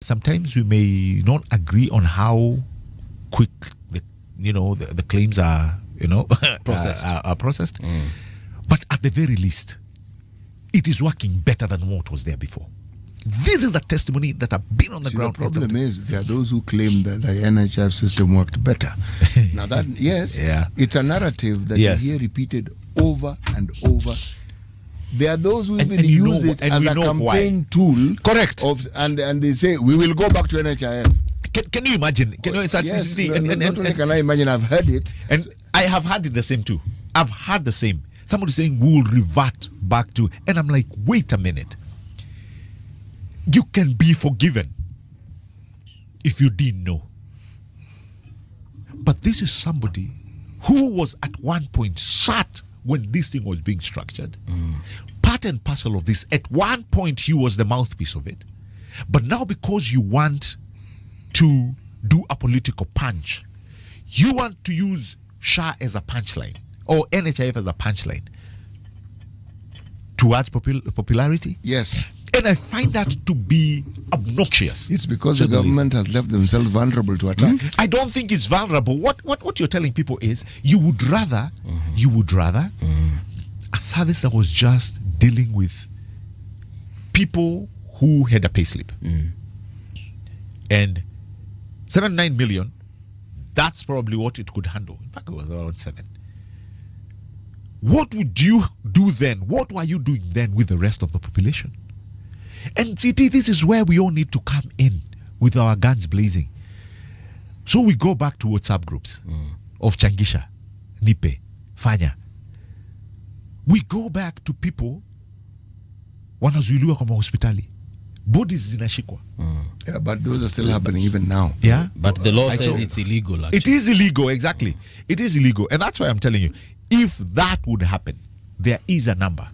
sometimes we may not agree on how quick the claims are processed. are processed. But at the very least, it is working better than what was there before. This is a testimony that have been on the ground. The problem is there are those who claim that the NHIF system worked better. Now that, it's a narrative that you hear repeated over and over. There are those who even use it as a campaign tool. Correct. And they say, we will go back to NHIF. Can you imagine? Can I imagine, I've heard it. And I have had it the same too. I've had the same. Somebody saying, we will revert back to, and I'm like, wait a minute. You can be forgiven if you didn't know. But this is somebody who was at one point sat when this thing was being structured. Part and parcel of this. At one point, he was the mouthpiece of it. But now because you want to do a political punch, you want to use SHA as a punchline or NHIF as a punchline towards popularity. Yes. And I find that to be obnoxious. It's because the government has left themselves vulnerable to attack. I don't think it's vulnerable. What you're telling people is you would rather a service that was just dealing with people who had a payslip. And 79 million, that's probably what it could handle. In fact, it was around 7. What would you do then? What were you doing then with the rest of the population? And see, this is where we all need to come in with our guns blazing. So we go back to WhatsApp groups of Changisha, Nipe, Fanya. We go back to people wanazuiliwa kwa hospitali. Bodies zinashikwa. Yeah, but those are still happening even now. Yeah, but the law says it's illegal. Actually. It is illegal, exactly. It is illegal, and that's why I'm telling you, if that would happen, there is a number